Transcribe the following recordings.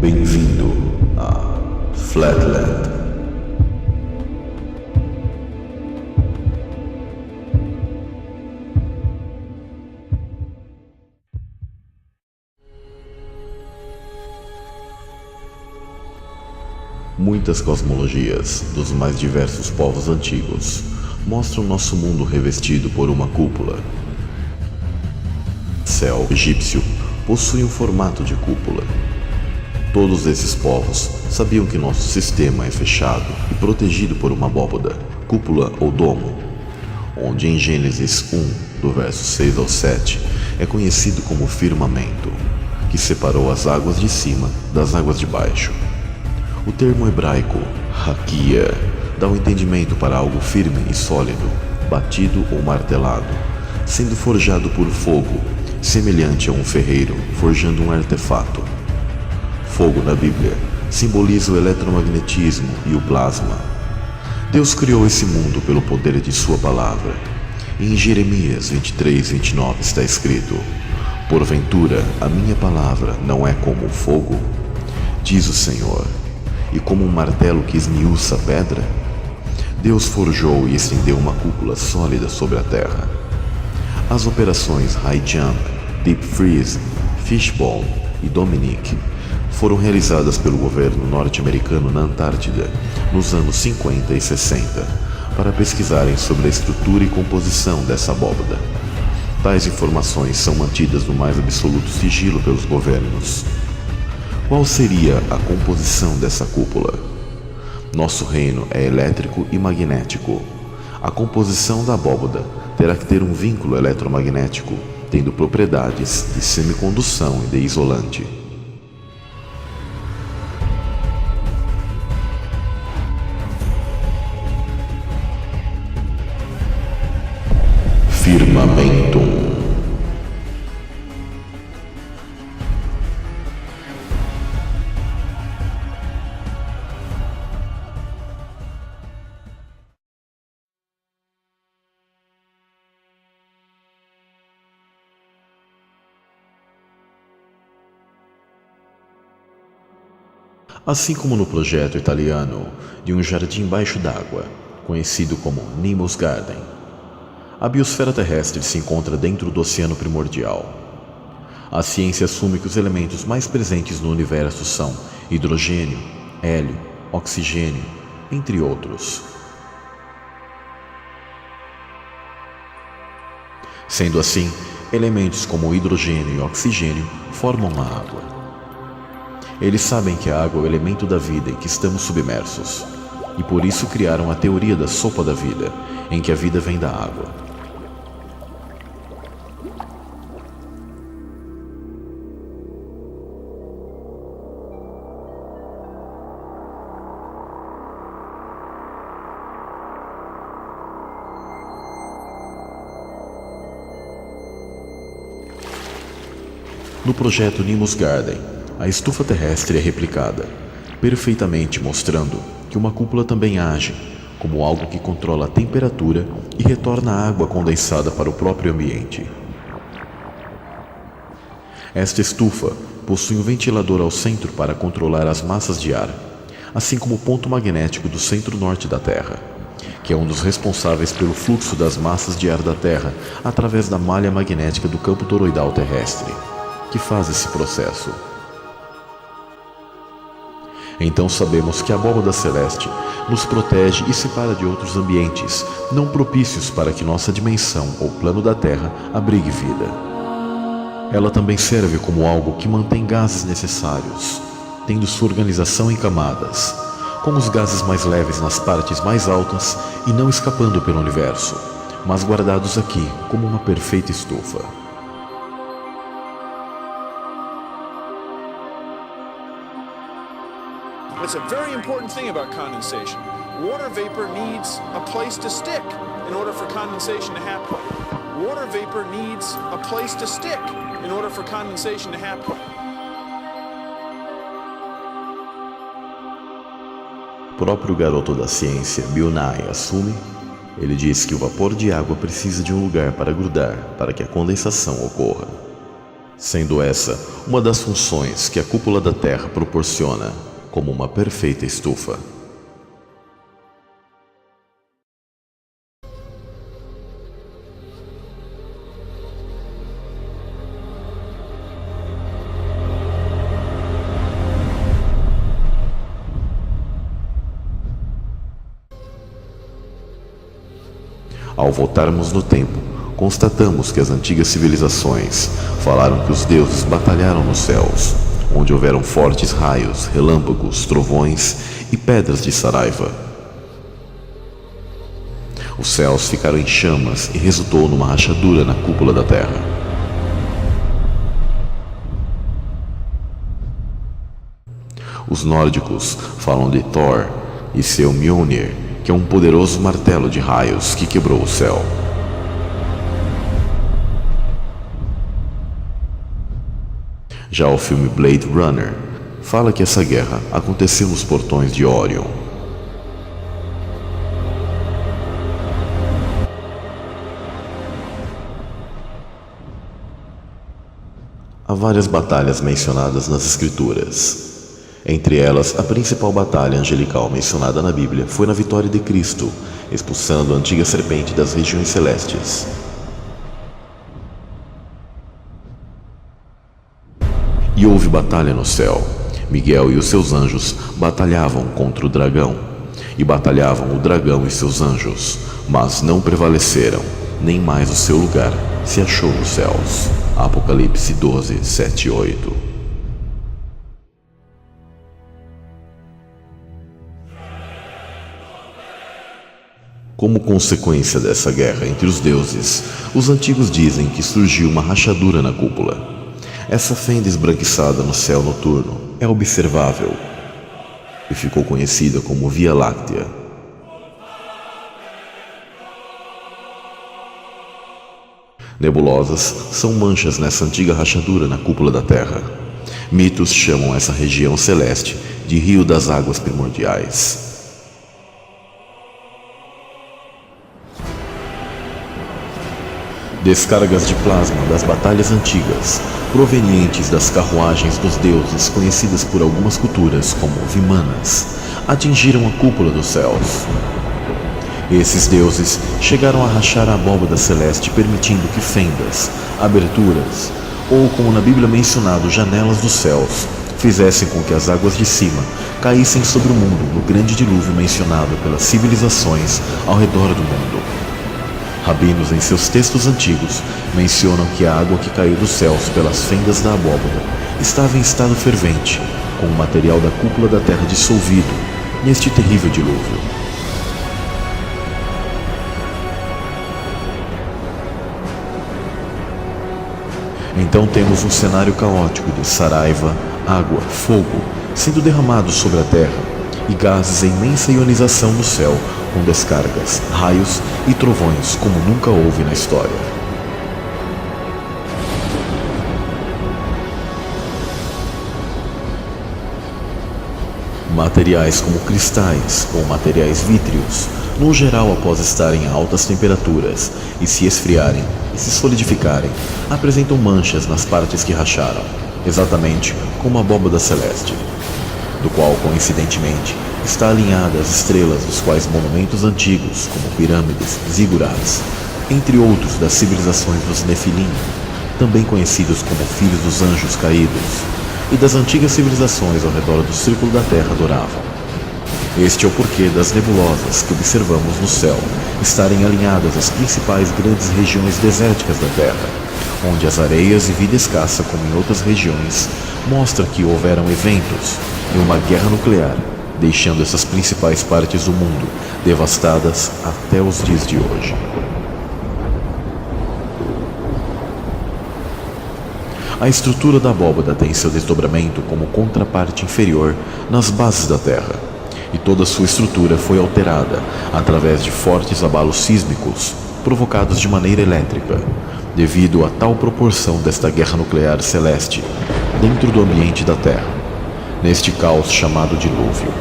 Bem-vindo a Flatland. Muitas cosmologias dos mais diversos povos antigos mostram nosso mundo revestido por uma cúpula. O céu egípcio possui um formato de cúpula. Todos esses povos sabiam que nosso sistema é fechado e protegido por uma abóbada, cúpula ou domo, onde em Gênesis 1, do verso 6 ao 7, é conhecido como firmamento, que separou as águas de cima das águas de baixo. O termo hebraico, hakia, dá um entendimento para algo firme e sólido, batido ou martelado, sendo forjado por fogo, semelhante a um ferreiro forjando um artefato. Fogo na Bíblia simboliza o eletromagnetismo e o plasma. Deus criou esse mundo pelo poder de sua palavra. Em Jeremias 23:29 está escrito: "Porventura a minha palavra não é como o fogo? Diz o Senhor, e como um martelo que esmiuça a pedra?" Deus forjou e estendeu uma cúpula sólida sobre a terra. As operações High Jump, Deep Freeze, Fishbone e Dominic foram realizadas pelo governo norte-americano na Antártida nos anos 50 e 60 para pesquisarem sobre a estrutura e composição dessa abóbada. Tais informações são mantidas no mais absoluto sigilo pelos governos. Qual seria a composição dessa cúpula? Nosso reino é elétrico e magnético. A composição da abóbada terá que ter um vínculo eletromagnético, tendo propriedades de semicondução e de isolante. Firmamentum. Assim como no projeto italiano de um jardim embaixo d'água, conhecido como Nemo's Garden, a biosfera terrestre se encontra dentro do oceano primordial. A ciência assume que os elementos mais presentes no universo são hidrogênio, hélio, oxigênio, entre outros. Sendo assim, elementos como hidrogênio e oxigênio formam a água. Eles sabem que a água é o elemento da vida em que estamos submersos, e por isso criaram a teoria da sopa da vida, em que a vida vem da água. No projeto Nemo's Garden, a estufa terrestre é replicada, perfeitamente mostrando que uma cúpula também age como algo que controla a temperatura e retorna a água condensada para o próprio ambiente. Esta estufa possui um ventilador ao centro para controlar as massas de ar, assim como o ponto magnético do centro-norte da Terra, que é um dos responsáveis pelo fluxo das massas de ar da Terra através da malha magnética do campo toroidal terrestre, que faz esse processo. Então sabemos que a abóbada celeste nos protege e separa de outros ambientes não propícios para que nossa dimensão ou plano da Terra abrigue vida. Ela também serve como algo que mantém gases necessários, tendo sua organização em camadas, com os gases mais leves nas partes mais altas e não escapando pelo universo, mas guardados aqui como uma perfeita estufa. It's a very important thing about condensation. Water vapor needs a place to stick in order for condensation to happen. Water vapor needs a place to stick in order for condensation to happen. O próprio garoto da ciência, Bill Nye, assume. Ele diz que o vapor de água precisa de um lugar para grudar para que a condensação ocorra. sendo essa uma das funções que a cúpula da Terra proporciona, como uma perfeita estufa. Ao voltarmos no tempo, constatamos que as antigas civilizações falaram que os deuses batalharam nos céus, onde houveram fortes raios, relâmpagos, trovões e pedras de Saraiva. Os céus ficaram em chamas e resultou numa rachadura na cúpula da Terra. Os nórdicos falam de Thor e seu Mjolnir, que é um poderoso martelo de raios que quebrou o céu. Já o filme Blade Runner fala que essa guerra aconteceu nos portões de Orion. Há várias batalhas mencionadas nas Escrituras. Entre elas, a principal batalha angelical mencionada na Bíblia foi na vitória de Cristo, expulsando a antiga serpente das regiões celestes. E houve batalha no céu. Miguel e os seus anjos batalhavam contra o dragão, e batalhavam o dragão e seus anjos, mas não prevaleceram, nem mais o seu lugar se achou nos céus. Apocalipse 12, 7 e 8. Como consequência dessa guerra entre os deuses, os antigos dizem que surgiu uma rachadura na cúpula. Essa fenda esbranquiçada no céu noturno é observável e ficou conhecida como Via Láctea. Nebulosas são manchas nessa antiga rachadura na cúpula da Terra. Mitos chamam essa região celeste de Rio das Águas Primordiais. Descargas de plasma das batalhas antigas, provenientes das carruagens dos deuses conhecidas por algumas culturas como Vimanas, atingiram a cúpula dos céus. Esses deuses chegaram a rachar a abóbada celeste, permitindo que fendas, aberturas, ou como na Bíblia mencionado, janelas dos céus, fizessem com que as águas de cima caíssem sobre o mundo no grande dilúvio mencionado pelas civilizações ao redor do mundo. Rabinos, em seus textos antigos, mencionam que a água que caiu dos céus pelas fendas da abóbada estava em estado fervente, com o material da cúpula da terra dissolvido neste terrível dilúvio. Então temos um cenário caótico de saraiva, água, fogo sendo derramados sobre a terra e gases em imensa ionização no céu, com descargas, raios e trovões como nunca houve na história. Materiais como cristais ou materiais vítreos, no geral após estarem a altas temperaturas e se esfriarem e se solidificarem, apresentam manchas nas partes que racharam, exatamente como a abóbada celeste, do qual, coincidentemente, está alinhada às estrelas dos quais monumentos antigos, como pirâmides, zigurats, entre outros das civilizações dos Nefilim, também conhecidos como filhos dos anjos caídos, e das antigas civilizações ao redor do círculo da Terra adoravam. Este é o porquê das nebulosas que observamos no céu estarem alinhadas às principais grandes regiões desérticas da Terra, onde as areias e vida escassa, como em outras regiões, mostra que houveram eventos e uma guerra nuclear, deixando essas principais partes do mundo devastadas até os dias de hoje. A estrutura da abóbada tem seu desdobramento como contraparte inferior nas bases da Terra, e toda sua estrutura foi alterada através de fortes abalos sísmicos provocados de maneira elétrica, devido a tal proporção desta guerra nuclear celeste dentro do ambiente da Terra, neste caos chamado dilúvio.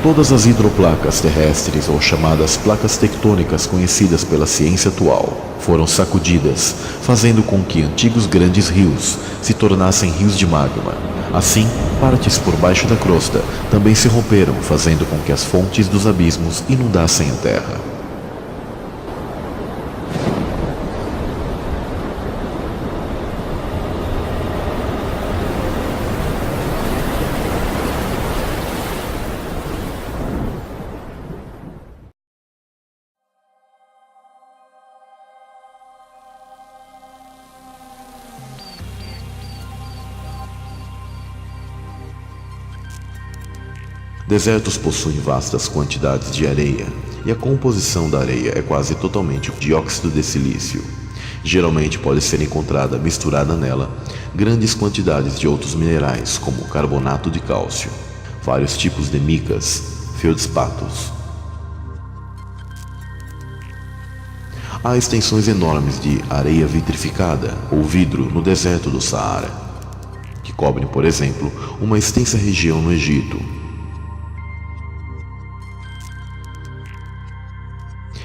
Todas as hidroplacas terrestres, ou chamadas placas tectônicas conhecidas pela ciência atual, foram sacudidas, fazendo com que antigos grandes rios se tornassem rios de magma. Assim, partes por baixo da crosta também se romperam, fazendo com que as fontes dos abismos inundassem a Terra. Desertos possuem vastas quantidades de areia, e a composição da areia é quase totalmente dióxido de silício. Geralmente pode ser encontrada misturada nela grandes quantidades de outros minerais, como carbonato de cálcio, vários tipos de micas, feldspatos. Há extensões enormes de areia vitrificada ou vidro no deserto do Saara, que cobrem, por exemplo, uma extensa região no Egito,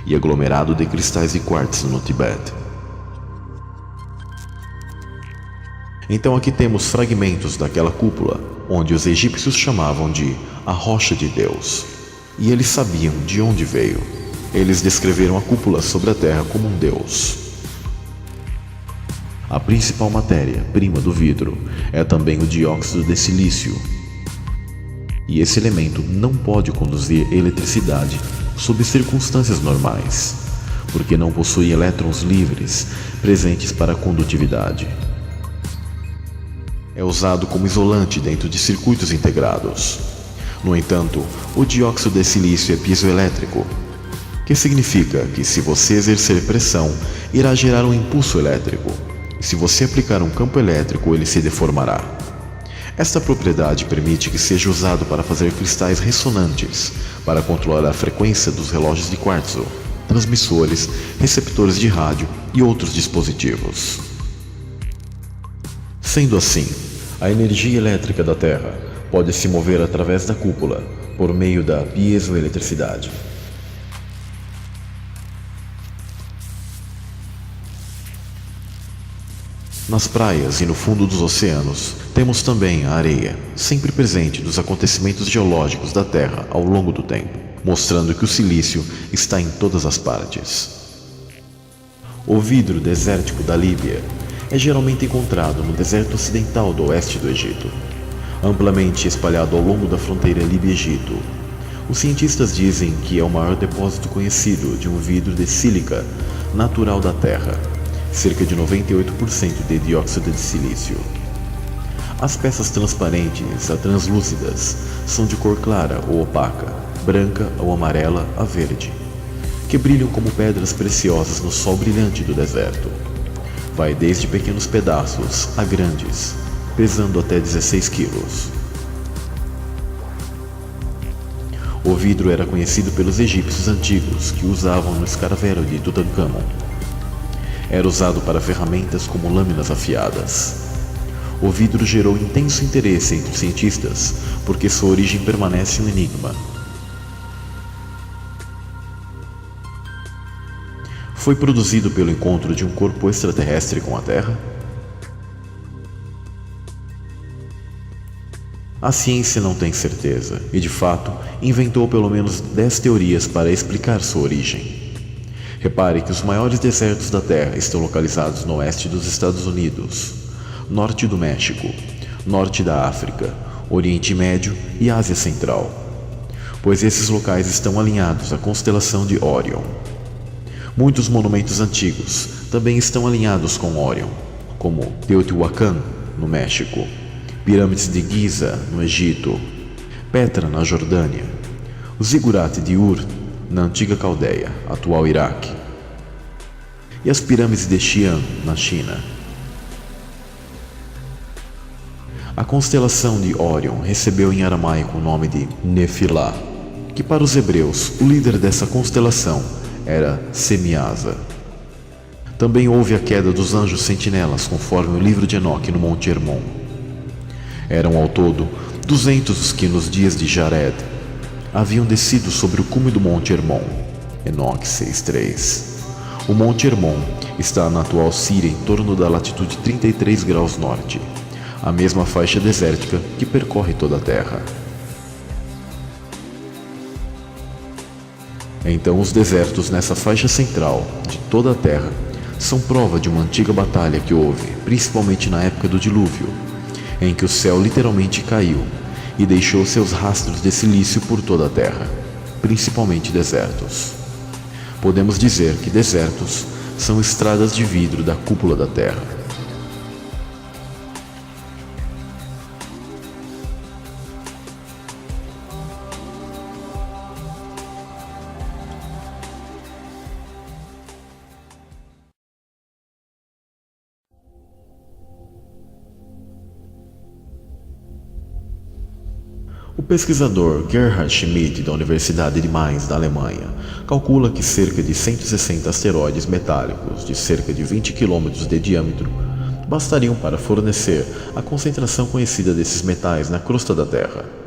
e aglomerado de cristais de quartzo no Tibete. Então aqui temos fragmentos daquela cúpula, onde os egípcios chamavam de a Rocha de Deus, e eles sabiam de onde veio. Eles descreveram a cúpula sobre a terra como um deus. A principal matéria-prima do vidro é também o dióxido de silício, e esse elemento não pode conduzir eletricidade sob circunstâncias normais, porque não possui elétrons livres presentes para a condutividade. É usado como isolante dentro de circuitos integrados. No entanto, o dióxido de silício é piezoelétrico, que significa que se você exercer pressão, irá gerar um impulso elétrico, e se você aplicar um campo elétrico, ele se deformará. Esta propriedade permite que seja usado para fazer cristais ressonantes, para controlar a frequência dos relógios de quartzo, transmissores, receptores de rádio e outros dispositivos. Sendo assim, a energia elétrica da Terra pode se mover através da cúpula por meio da piezoeletricidade. Nas praias e no fundo dos oceanos, temos também a areia, sempre presente dos acontecimentos geológicos da Terra ao longo do tempo, mostrando que o silício está em todas as partes. O vidro desértico da Líbia é geralmente encontrado no deserto ocidental do oeste do Egito, amplamente espalhado ao longo da fronteira Líbia-Egito. Os cientistas dizem que é o maior depósito conhecido de um vidro de sílica natural da Terra, cerca de 98% de dióxido de silício. As peças transparentes a translúcidas são de cor clara ou opaca, branca ou amarela a verde, que brilham como pedras preciosas no sol brilhante do deserto. Vai desde pequenos pedaços a grandes, pesando até 16 quilos. O vidro era conhecido pelos egípcios antigos, que o usavam no escaravelho de Tutankhamon. Era usado para ferramentas como lâminas afiadas. O vidro gerou intenso interesse entre os cientistas, porque sua origem permanece um enigma. Foi produzido pelo encontro de um corpo extraterrestre com a Terra? A ciência não tem certeza, e de fato, inventou pelo menos 10 teorias para explicar sua origem. Repare que os maiores desertos da Terra estão localizados no oeste dos Estados Unidos, norte do México, norte da África, Oriente Médio e Ásia Central, pois esses locais estão alinhados à constelação de Órion. Muitos monumentos antigos também estão alinhados com Órion, como Teotihuacan, no México, Pirâmides de Giza, no Egito, Petra, na Jordânia, o Zigurate de Ur, na antiga Caldeia, atual Iraque, e as pirâmides de Xi'an, na China. A constelação de Órion recebeu em aramaico o nome de Nefilá, que para os hebreus o líder dessa constelação era Semiasa. Também houve a queda dos anjos sentinelas, conforme o livro de Enoque no Monte Hermon. Eram ao todo 200 os que nos dias de Jared haviam descido sobre o cume do Monte Hermon, Enoque 6:3. O Monte Hermon Está na atual Síria em torno da latitude 33 graus norte, a mesma faixa desértica que percorre toda a Terra. Então os desertos nessa faixa central de toda a Terra são prova de uma antiga batalha que houve, principalmente na época do dilúvio, em que o céu literalmente caiu e deixou seus rastros de silício por toda a Terra, principalmente desertos. Podemos dizer que desertos são estradas de vidro da cúpula da Terra. O pesquisador Gerhard Schmidt, da Universidade de Mainz, da Alemanha, calcula que cerca de 160 asteroides metálicos de cerca de 20 km de diâmetro bastariam para fornecer a concentração conhecida desses metais na crosta da Terra.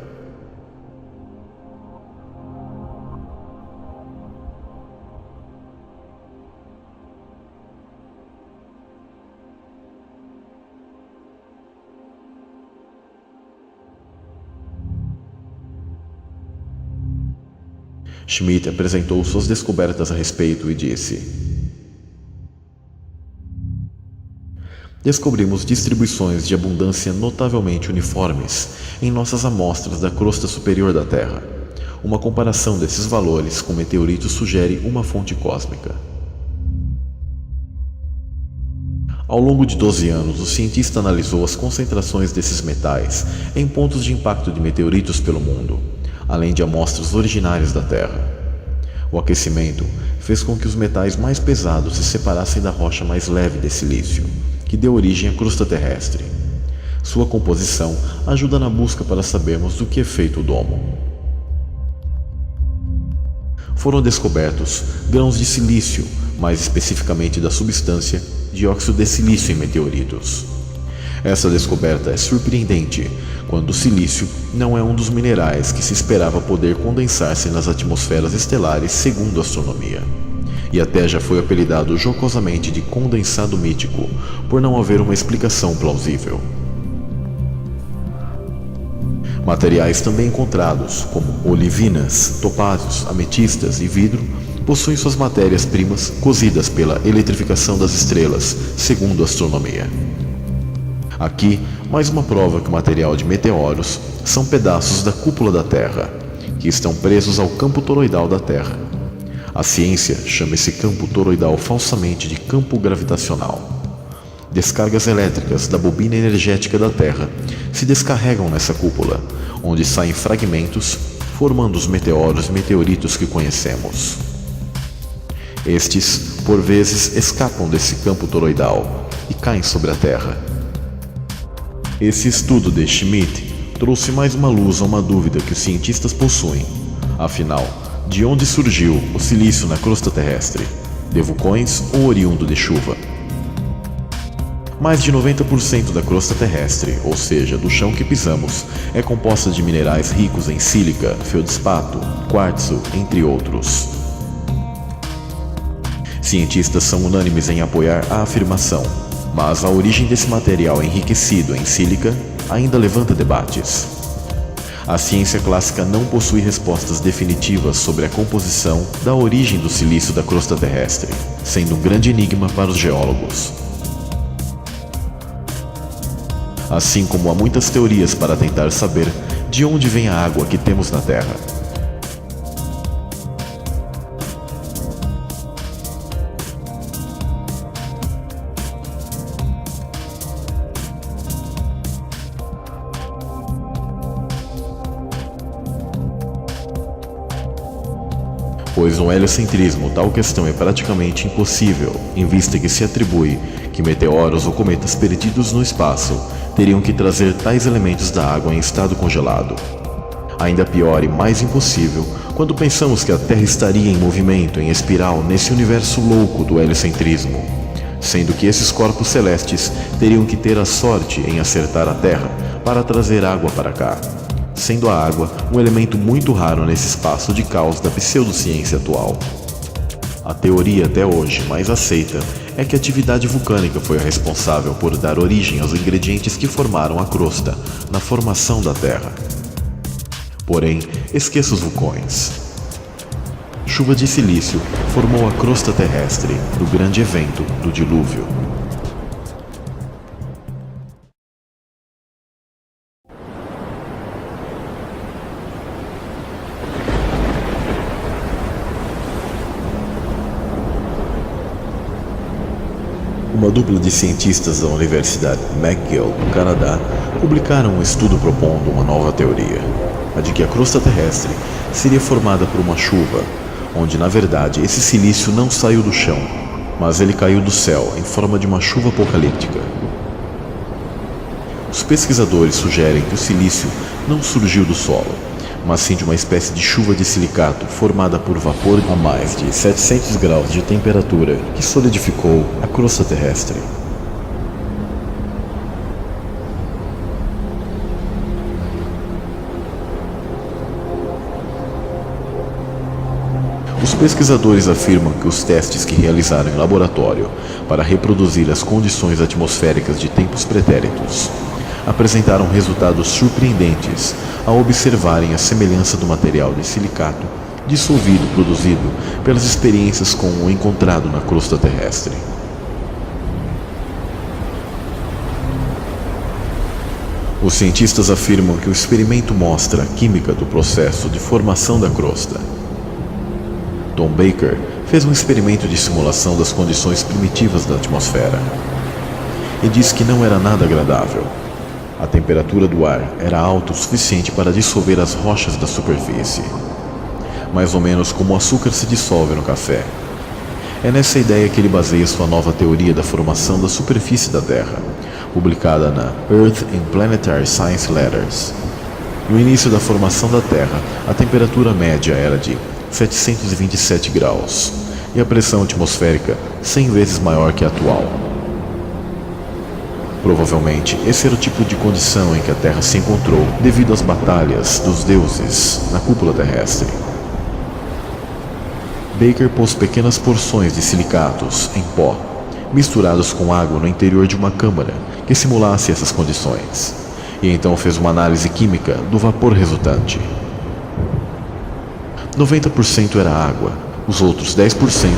Schmidt apresentou suas descobertas a respeito e disse: descobrimos distribuições de abundância notavelmente uniformes em nossas amostras da crosta superior da Terra. Uma comparação desses valores com meteoritos sugere uma fonte cósmica. Ao longo de 12 anos, o cientista analisou as concentrações desses metais em pontos de impacto de meteoritos pelo mundo, além de amostras originárias da Terra. O aquecimento fez com que os metais mais pesados se separassem da rocha mais leve de silício, que deu origem à crosta terrestre. Sua composição ajuda na busca para sabermos do que é feito o domo. Foram descobertos grãos de silício, mais especificamente da substância dióxido de silício em meteoritos. Essa descoberta é surpreendente, quando o silício não é um dos minerais que se esperava poder condensar-se nas atmosferas estelares segundo a astronomia, e até já foi apelidado jocosamente de condensado mítico, por não haver uma explicação plausível. Materiais também encontrados, como olivinas, topázios, ametistas e vidro, possuem suas matérias-primas cozidas pela eletrificação das estrelas, segundo a astronomia. Aqui, mais uma prova que o material de meteoros são pedaços da cúpula da Terra, que estão presos ao campo toroidal da Terra. A ciência chama esse campo toroidal falsamente de campo gravitacional. Descargas elétricas da bobina energética da Terra se descarregam nessa cúpula, onde saem fragmentos, formando os meteoros e meteoritos que conhecemos. Estes, por vezes, escapam desse campo toroidal e caem sobre a Terra. Esse estudo de Schmidt trouxe mais uma luz a uma dúvida que os cientistas possuem. Afinal, de onde surgiu o silício na crosta terrestre? De vulcões ou oriundo de chuva? Mais de 90% da crosta terrestre, ou seja, do chão que pisamos, é composta de minerais ricos em sílica, feldspato, quartzo, entre outros. Cientistas são unânimes em apoiar a afirmação, mas a origem desse material enriquecido em sílica ainda levanta debates. A ciência clássica não possui respostas definitivas sobre a composição da origem do silício da crosta terrestre, sendo um grande enigma para os geólogos. Assim como há muitas teorias para tentar saber de onde vem a água que temos na Terra. Pois no heliocentrismo tal questão é praticamente impossível, em vista que se atribui que meteoros ou cometas perdidos no espaço teriam que trazer tais elementos da água em estado congelado. Ainda pior e mais impossível quando pensamos que a Terra estaria em movimento, em espiral, nesse universo louco do heliocentrismo, sendo que esses corpos celestes teriam que ter a sorte em acertar a Terra para trazer água para cá, sendo a água um elemento muito raro nesse espaço de caos da pseudociência atual. A teoria até hoje mais aceita é que a atividade vulcânica foi a responsável por dar origem aos ingredientes que formaram a crosta na formação da Terra. Porém, esqueça os vulcões. Chuva de silício formou a crosta terrestre no grande evento do dilúvio. Uma dupla de cientistas da Universidade McGill, no Canadá, publicaram um estudo propondo uma nova teoria, a de que a crosta terrestre seria formada por uma chuva, onde na verdade esse silício não saiu do chão, mas ele caiu do céu em forma de uma chuva apocalíptica. Os pesquisadores sugerem que o silício não surgiu do solo, mas sim de uma espécie de chuva de silicato formada por vapor a mais de 700 graus de temperatura que solidificou a crosta terrestre. Os pesquisadores afirmam que os testes que realizaram em laboratório para reproduzir as condições atmosféricas de tempos pretéritos apresentaram resultados surpreendentes ao observarem a semelhança do material de silicato dissolvido produzido pelas experiências com o encontrado na crosta terrestre. Os cientistas afirmam que o experimento mostra a química do processo de formação da crosta. Tom Baker fez um experimento de simulação das condições primitivas da atmosfera e disse que não era nada agradável. A temperatura do ar era alta o suficiente para dissolver as rochas da superfície, mais ou menos como o açúcar se dissolve no café. É nessa ideia que ele baseia sua nova teoria da formação da superfície da Terra, publicada na Earth in Planetary Science Letters. No início da formação da Terra, a temperatura média era de 727 graus e a pressão atmosférica 100 vezes maior que a atual. Provavelmente, esse era o tipo de condição em que a Terra se encontrou devido às batalhas dos deuses na cúpula terrestre. Baker pôs pequenas porções de silicatos em pó, misturados com água no interior de uma câmara que simulasse essas condições, e então fez uma análise química do vapor resultante. 90% era água, os outros 10%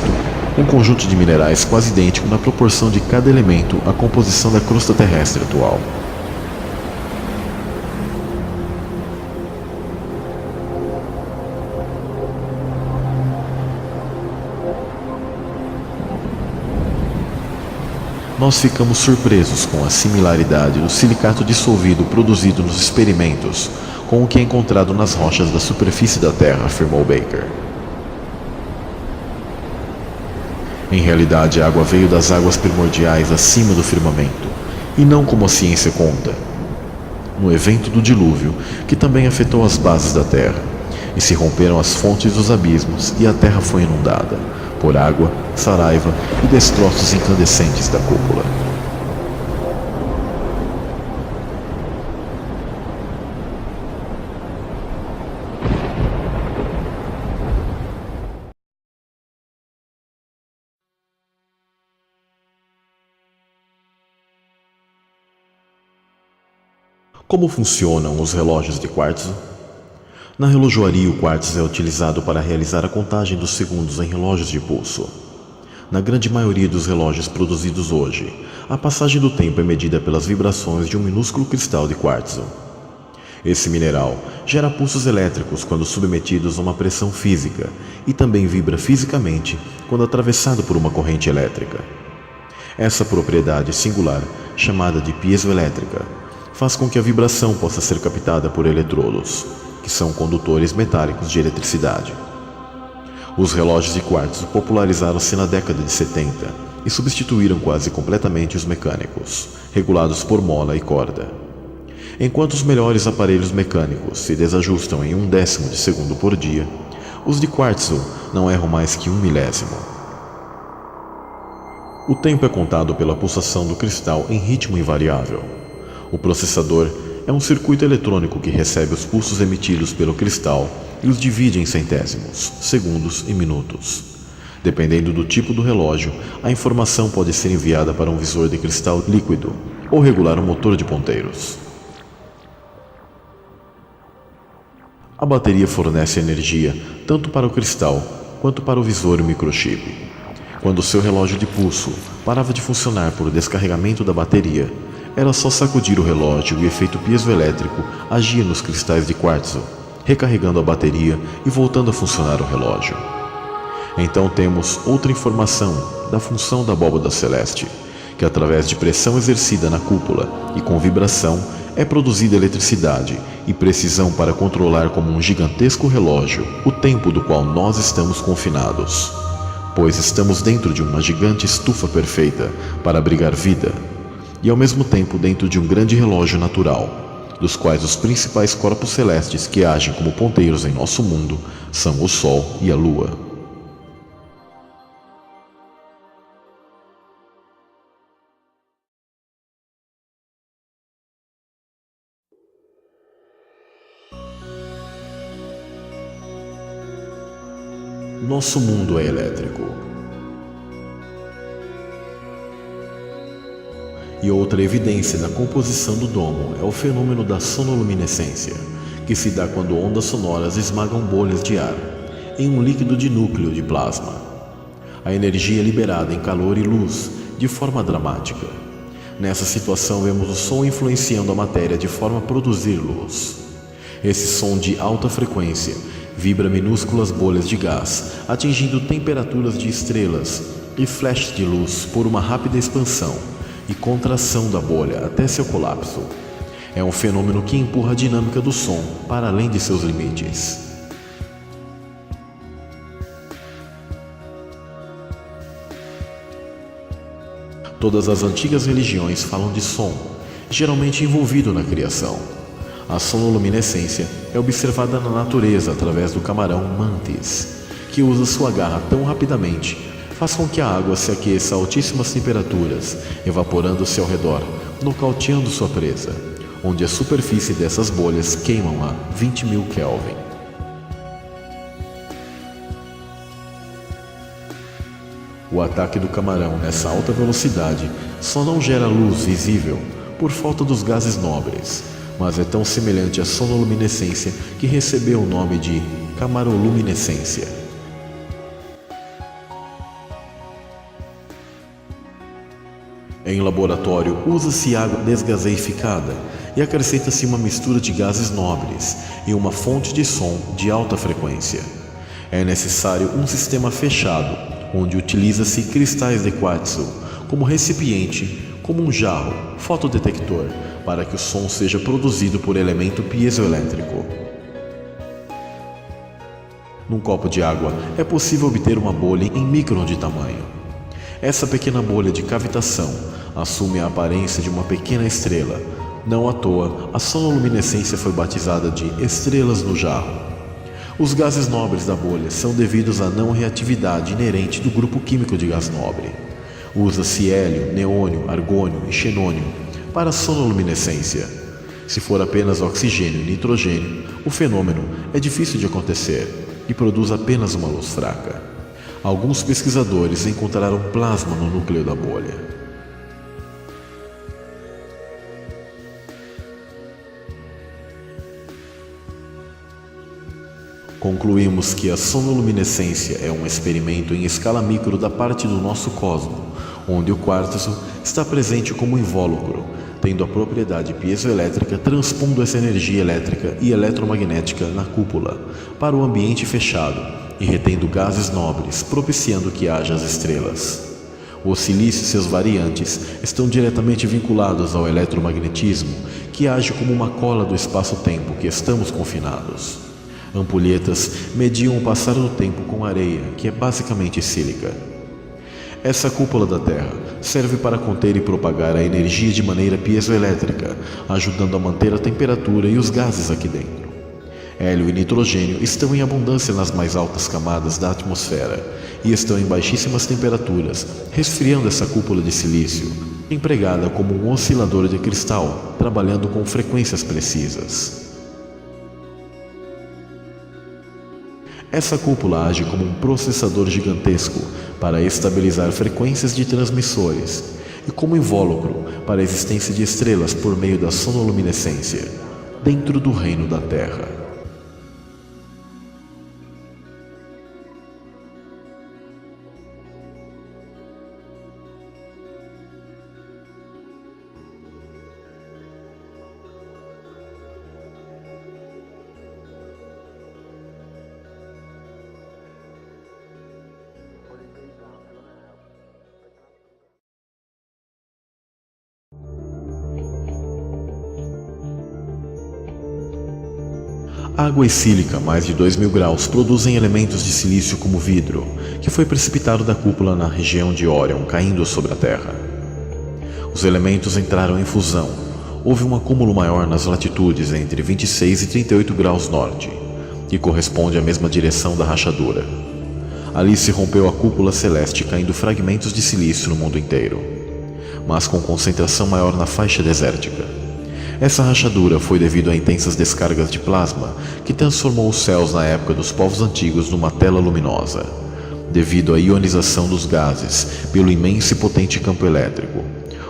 um conjunto de minerais quase idêntico na proporção de cada elemento à composição da crosta terrestre atual. Nós ficamos surpresos com a similaridade do silicato dissolvido produzido nos experimentos com o que é encontrado nas rochas da superfície da Terra, afirmou Baker. Em realidade, a água veio das águas primordiais acima do firmamento, e não como a ciência conta. No evento do dilúvio, que também afetou as bases da Terra, e se romperam as fontes dos abismos, e a Terra foi inundada por água, saraiva e destroços incandescentes da cúpula. Como funcionam os relógios de quartzo? Na relojoaria, o quartzo é utilizado para realizar a contagem dos segundos em relógios de pulso. Na grande maioria dos relógios produzidos hoje, a passagem do tempo é medida pelas vibrações de um minúsculo cristal de quartzo. Esse mineral gera pulsos elétricos quando submetidos a uma pressão física e também vibra fisicamente quando atravessado por uma corrente elétrica. Essa propriedade singular, chamada de piezoelétrica, faz com que a vibração possa ser captada por eletrodos, que são condutores metálicos de eletricidade. Os relógios de quartzo popularizaram-se na década de 70 e substituíram quase completamente os mecânicos, regulados por mola e corda. Enquanto os melhores aparelhos mecânicos se desajustam em 1/10 de segundo por dia, os de quartzo não erram mais que 1/1000. O tempo é contado pela pulsação do cristal em ritmo invariável. O processador é um circuito eletrônico que recebe os pulsos emitidos pelo cristal e os divide em centésimos, segundos e minutos. Dependendo do tipo do relógio, a informação pode ser enviada para um visor de cristal líquido ou regular um motor de ponteiros. A bateria fornece energia tanto para o cristal quanto para o visor e o microchip. Quando seu relógio de pulso parava de funcionar por descarregamento da bateria, era só sacudir o relógio e o efeito piezoelétrico agia nos cristais de quartzo, recarregando a bateria e voltando a funcionar o relógio. Então temos outra informação da função da abóbada celeste, que através de pressão exercida na cúpula e com vibração é produzida eletricidade e precisão para controlar como um gigantesco relógio o tempo do qual nós estamos confinados, pois estamos dentro de uma gigante estufa perfeita para abrigar vida e ao mesmo tempo dentro de um grande relógio natural, dos quais os principais corpos celestes que agem como ponteiros em nosso mundo são o Sol e a Lua. Nosso mundo é elétrico. E outra evidência da composição do domo é o fenômeno da sonoluminescência, que se dá quando ondas sonoras esmagam bolhas de ar em um líquido de núcleo de plasma. A energia é liberada em calor e luz de forma dramática. Nessa situação vemos o som influenciando a matéria de forma a produzir luz. Esse som de alta frequência vibra minúsculas bolhas de gás, atingindo temperaturas de estrelas e flashes de luz por uma rápida expansão e contração da bolha até seu colapso. É um fenômeno que empurra a dinâmica do som para além de seus limites. Todas as antigas religiões falam de som, geralmente envolvido na criação. A sonoluminescência é observada na natureza através do camarão mantis, que usa sua garra tão rapidamente, faz com que a água se aqueça a altíssimas temperaturas, evaporando-se ao redor, nocauteando sua presa, onde a superfície dessas bolhas queimam a 20.000 Kelvin. O ataque do camarão nessa alta velocidade só não gera luz visível por falta dos gases nobres, mas é tão semelhante à sonoluminescência que recebeu o nome de camaroluminescência. Em laboratório, usa-se água desgaseificada e acrescenta-se uma mistura de gases nobres e uma fonte de som de alta frequência. É necessário um sistema fechado, onde utiliza-se cristais de quartzo como recipiente, como um jarro, fotodetector, para que o som seja produzido por elemento piezoelétrico. Num copo de água é possível obter uma bolha em micron de tamanho. Essa pequena bolha de cavitação assume a aparência de uma pequena estrela. Não à toa, a sonoluminescência foi batizada de estrelas no jarro. Os gases nobres da bolha são devidos à não reatividade inerente do grupo químico de gás nobre. Usa-se hélio, neônio, argônio e xenônio para a sonoluminescência. Se for apenas oxigênio e nitrogênio, o fenômeno é difícil de acontecer e produz apenas uma luz fraca. Alguns pesquisadores encontraram plasma no núcleo da bolha. Concluímos que a sonoluminescência é um experimento em escala micro da parte do nosso cosmo, onde o quartzo está presente como invólucro, tendo a propriedade piezoelétrica transpondo essa energia elétrica e eletromagnética na cúpula para o ambiente fechado e retendo gases nobres, propiciando que haja as estrelas. O silício e seus variantes estão diretamente vinculados ao eletromagnetismo, que age como uma cola do espaço-tempo que estamos confinados. Ampulhetas mediam o passar do tempo com areia, que é basicamente sílica. Essa cúpula da Terra serve para conter e propagar a energia de maneira piezoelétrica, ajudando a manter a temperatura e os gases aqui dentro. Hélio e nitrogênio estão em abundância nas mais altas camadas da atmosfera e estão em baixíssimas temperaturas, resfriando essa cúpula de silício, empregada como um oscilador de cristal, trabalhando com frequências precisas. Essa cúpula age como um processador gigantesco para estabilizar frequências de transmissores e como invólucro para a existência de estrelas por meio da sonoluminescência, dentro do reino da Terra. Água e sílica, mais de 2000 graus, produzem elementos de silício como vidro, que foi precipitado da cúpula na região de Orion, caindo sobre a Terra. Os elementos entraram em fusão. Houve um acúmulo maior nas latitudes entre 26 e 38 graus norte, que corresponde à mesma direção da rachadura. Ali se rompeu a cúpula celeste, caindo fragmentos de silício no mundo inteiro, mas com concentração maior na faixa desértica. Essa rachadura foi devido a intensas descargas de plasma que transformou os céus na época dos povos antigos numa tela luminosa, devido à ionização dos gases pelo imenso e potente campo elétrico,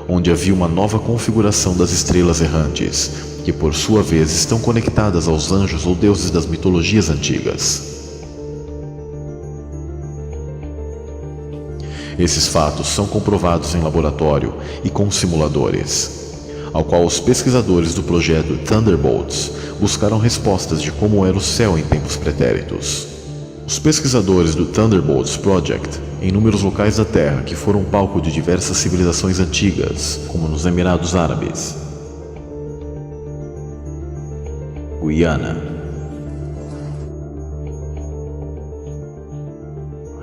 onde havia uma nova configuração das estrelas errantes, que por sua vez estão conectadas aos anjos ou deuses das mitologias antigas. Esses fatos são comprovados em laboratório e com simuladores, ao qual os pesquisadores do projeto Thunderbolts buscaram respostas de como era o céu em tempos pretéritos. Os pesquisadores do Thunderbolts Project, em inúmeros locais da Terra que foram palco de diversas civilizações antigas, como nos Emirados Árabes, Guiana,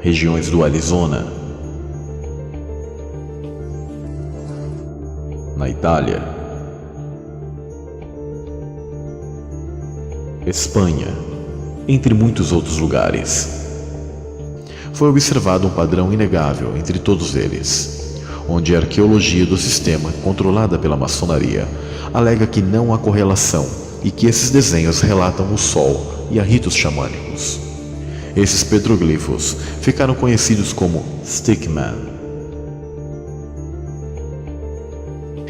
regiões do Arizona, na Itália, Espanha, entre muitos outros lugares. Foi observado um padrão inegável entre todos eles, onde a arqueologia do sistema, controlada pela maçonaria, alega que não há correlação e que esses desenhos relatam o Sol e a ritos xamânicos. Esses petroglifos ficaram conhecidos como Stickman.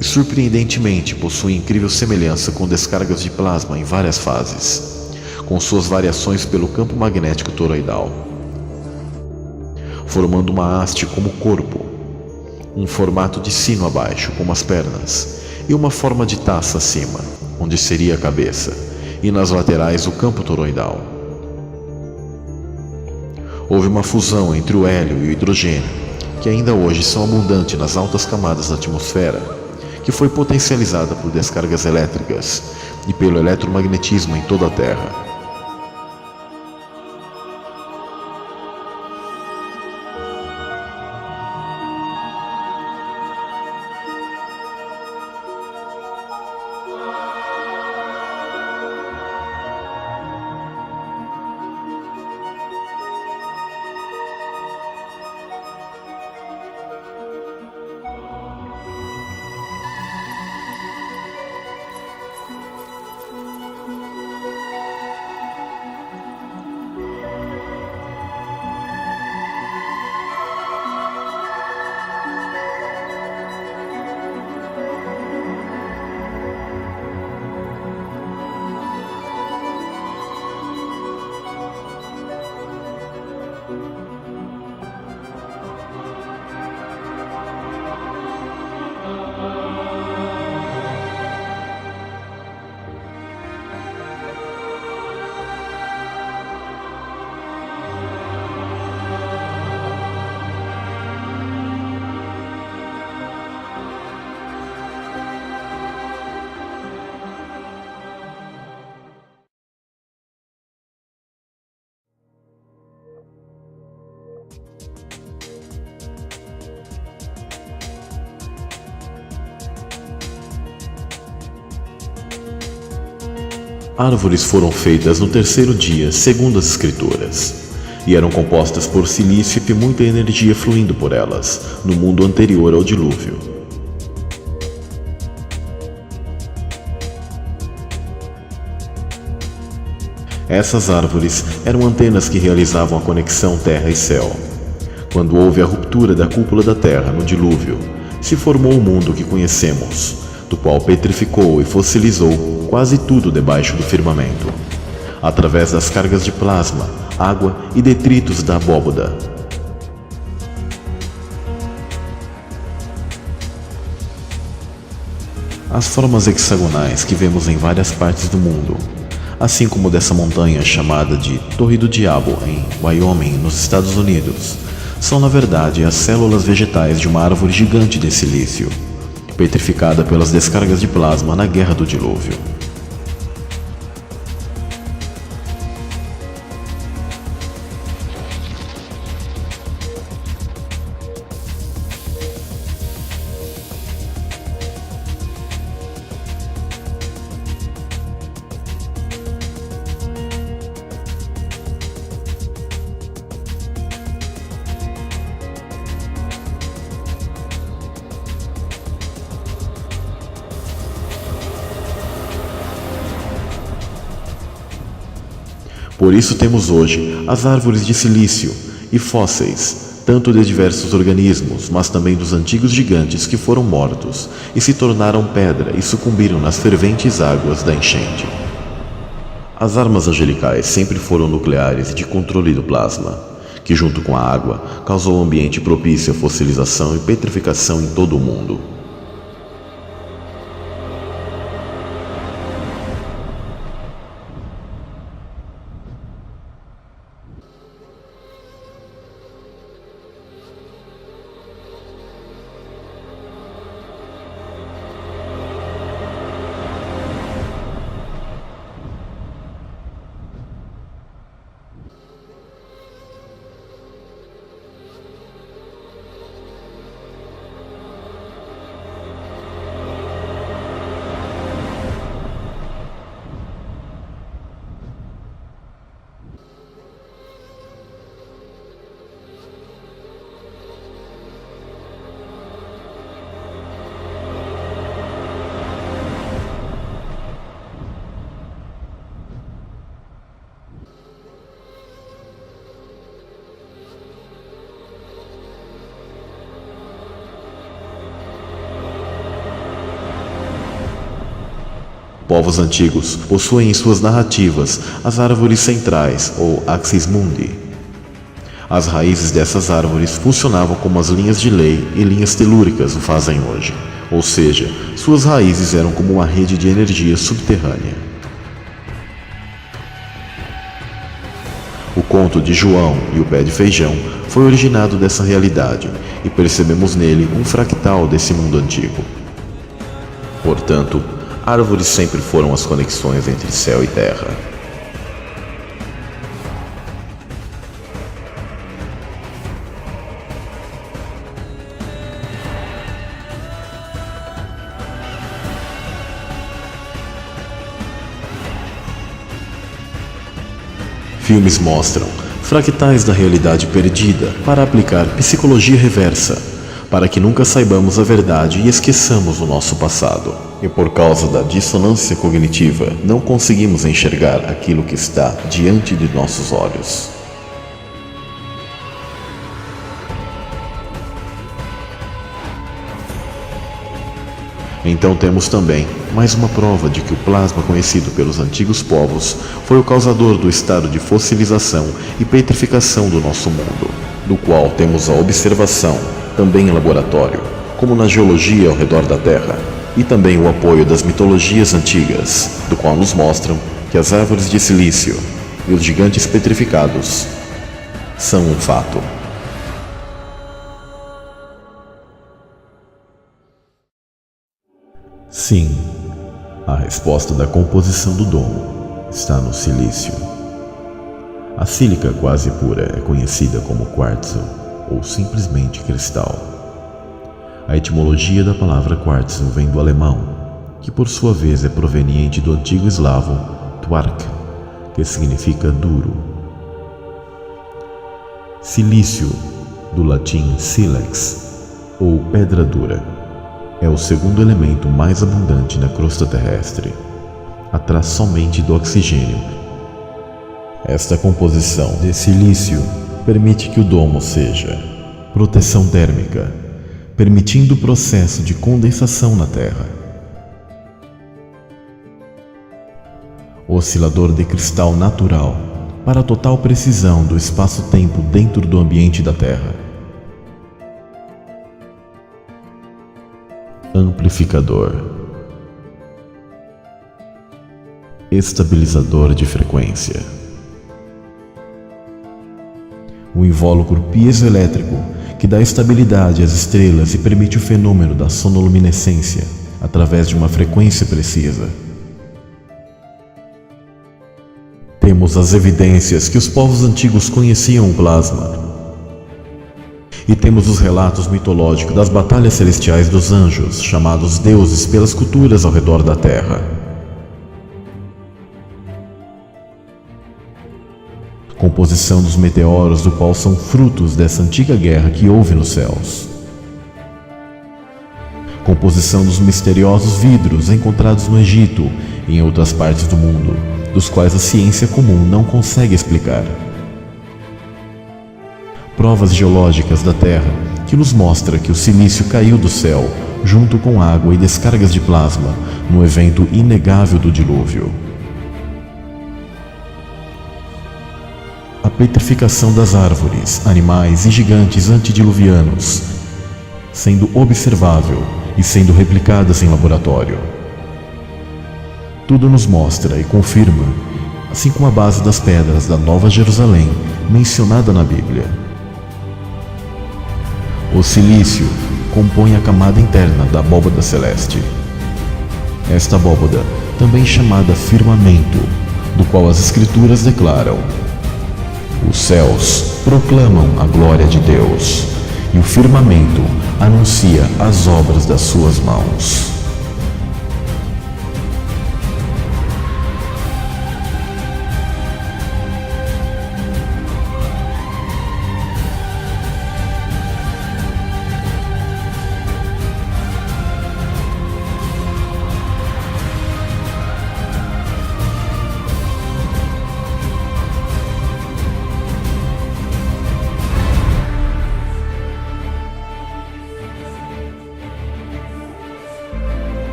E surpreendentemente possuem incrível semelhança com descargas de plasma em várias fases, com suas variações pelo campo magnético toroidal, formando uma haste como corpo, um formato de sino abaixo, como as pernas, e uma forma de taça acima, onde seria a cabeça, e nas laterais o campo toroidal. Houve uma fusão entre o hélio e o hidrogênio, que ainda hoje são abundantes nas altas camadas da atmosfera, que foi potencializada por descargas elétricas e pelo eletromagnetismo em toda a Terra. Árvores foram feitas no terceiro dia, segundo as Escrituras, e eram compostas por silício e muita energia fluindo por elas, no mundo anterior ao dilúvio. Essas árvores eram antenas que realizavam a conexão terra e céu. Quando houve a ruptura da cúpula da Terra no dilúvio, se formou o mundo que conhecemos, do qual petrificou e fossilizou quase tudo debaixo do firmamento, através das cargas de plasma, água e detritos da abóboda. As formas hexagonais que vemos em várias partes do mundo, assim como dessa montanha chamada de Torre do Diabo em Wyoming, nos Estados Unidos, são na verdade as células vegetais de uma árvore gigante de silício, petrificada pelas descargas de plasma na Guerra do Dilúvio. Por isso temos hoje as árvores de silício e fósseis, tanto de diversos organismos, mas também dos antigos gigantes que foram mortos e se tornaram pedra e sucumbiram nas ferventes águas da enchente. As armas angelicais sempre foram nucleares e de controle do plasma, que junto com a água causou um ambiente propício à fossilização e petrificação em todo o mundo. Povos antigos possuem em suas narrativas as árvores centrais, ou axis mundi. As raízes dessas árvores funcionavam como as linhas de lei e linhas telúricas o fazem hoje, ou seja, suas raízes eram como uma rede de energia subterrânea. O conto de João e o pé de feijão foi originado dessa realidade e percebemos nele um fractal desse mundo antigo. Portanto, árvores sempre foram as conexões entre céu e terra. Filmes mostram fractais da realidade perdida para aplicar psicologia reversa, para que nunca saibamos a verdade e esqueçamos o nosso passado. E por causa da dissonância cognitiva, não conseguimos enxergar aquilo que está diante de nossos olhos. Então temos também mais uma prova de que o plasma conhecido pelos antigos povos foi o causador do estado de fossilização e petrificação do nosso mundo, do qual temos a observação, também em laboratório, como na geologia ao redor da Terra, e também o apoio das mitologias antigas, do qual nos mostram que as árvores de silício e os gigantes petrificados são um fato. Sim, a resposta da composição do domo está no silício. A sílica quase pura é conhecida como quartzo ou simplesmente cristal. A etimologia da palavra quartzo vem do alemão, que por sua vez é proveniente do antigo eslavo twark, que significa duro. Silício, do latim silex, ou pedra dura, é o segundo elemento mais abundante na crosta terrestre, atrás somente do oxigênio, Esta composição de silício permite que o domo seja proteção térmica, permitindo o processo de condensação na Terra. Oscilador de cristal natural para total precisão do espaço-tempo dentro do ambiente da Terra. Amplificador. Estabilizador de frequência. Um invólucro piezoelétrico que dá estabilidade às estrelas e permite o fenômeno da sonoluminescência através de uma frequência precisa. Temos as evidências que os povos antigos conheciam o plasma. E temos os relatos mitológicos das batalhas celestiais dos anjos, chamados deuses pelas culturas ao redor da Terra. Composição dos meteoros, do qual são frutos dessa antiga guerra que houve nos céus. Composição dos misteriosos vidros encontrados no Egito e em outras partes do mundo, dos quais a ciência comum não consegue explicar. Provas geológicas da Terra que nos mostra que o silício caiu do céu junto com água e descargas de plasma no evento inegável do dilúvio. A petrificação das árvores, animais e gigantes antediluvianos, sendo observável e sendo replicadas em laboratório. Tudo nos mostra e confirma, assim como a base das pedras da Nova Jerusalém mencionada na Bíblia. O silício compõe a camada interna da abóbada celeste. Esta abóbada, também chamada firmamento, do qual as Escrituras declaram: os céus proclamam a glória de Deus, e o firmamento anuncia as obras das suas mãos.